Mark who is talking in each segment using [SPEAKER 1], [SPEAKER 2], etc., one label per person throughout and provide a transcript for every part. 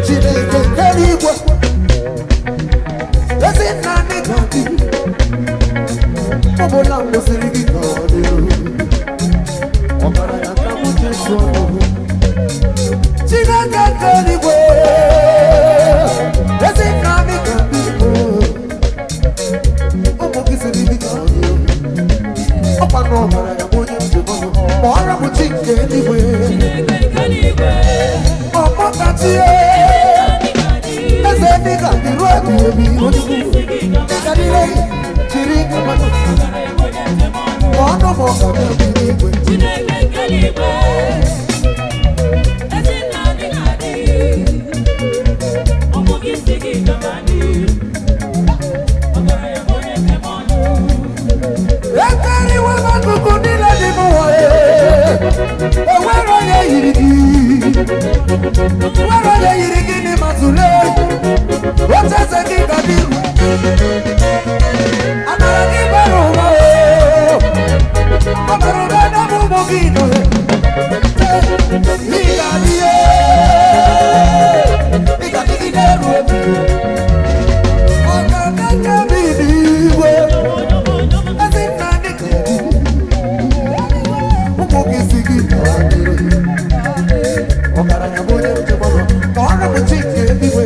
[SPEAKER 1] Chineke eluigwe ezi nna ndị ga-adị ọbụla kwụsịrị gị ka ọ dị ọgaranya ka m Jesu ọhụrụ Chineke eluigwe ezi nna ndị ga-adị ụmụ gị siri gị ka ọ dị ọkwa na ọgaranya bụ onye njem ọnụ ma ọrụ bụ Chineke eluigwe ọmọkachie eze ndị ga-adị ruo ebighị ebi onye ịgadịre jiri mmadụ ma ọnụ ma ọ ga-abịa n'igwe ekeriwe n'akụkụ niile dị n'ụwa enwere onye yiri gị nwere onye yiri gị n'ịma tụlee otu eze gị ga dị anara gị bara ụwa ọ bara ụba n'ebe ụmụ gị nọ ị ga-adịgide eru ebi ọ ga-aga ebe n'igwe ezi nna dị ka ụmụ gị si gị ọgaranya bụ onye njem ọnụ ma ọ bụ Chineke eluigwe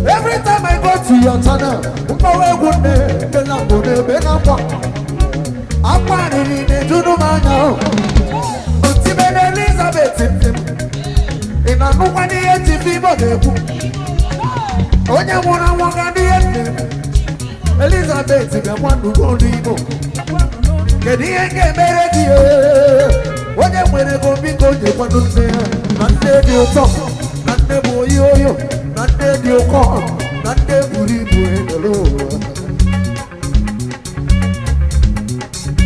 [SPEAKER 1] every time I go to your tunnel Elizabeth in a Elizabeth ga mwandu olivo Kediye mere die Onye mwere gombingo je kwanu nne Nande di uto Nande boyoyo Nande di uko Nande buri buenelo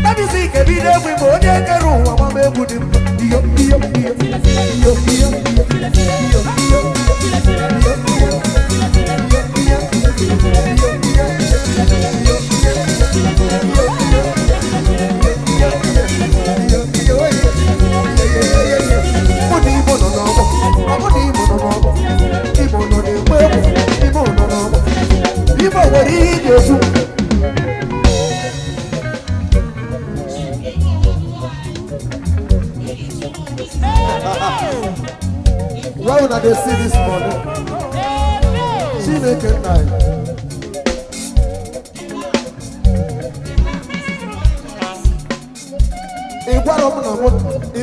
[SPEAKER 1] Tabi si kebide wimbo Onye keru wamame budi Iyo iyo iyo Iyo iyo iyo Iyo iyo Why would I see this morning? She make it night.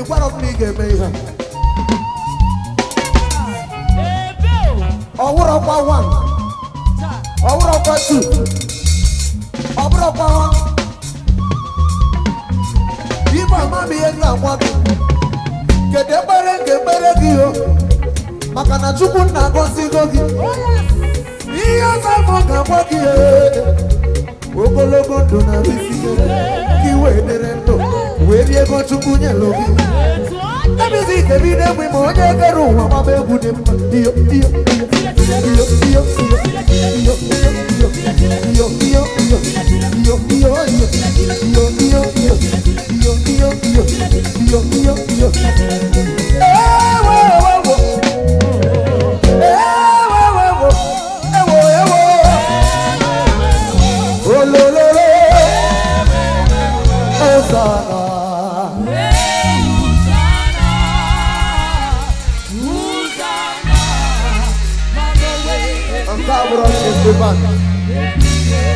[SPEAKER 1] What of me get me? Or what of one? Or what of two? Or what of one? People, mommy, and one. Get the better, Makana chukwu na gosi gogi. Ihe ọzọ ka gbagi ogologo ndụ na risi ki wee dere ndụ wee rie ego chukwu nyelu gị. Ebizi kebide mgbe ma onye kere ụwa gbaba egwu dị mma. Iyo iyo iyo iyo iyo iyo iyo iyo Hosanna is the man.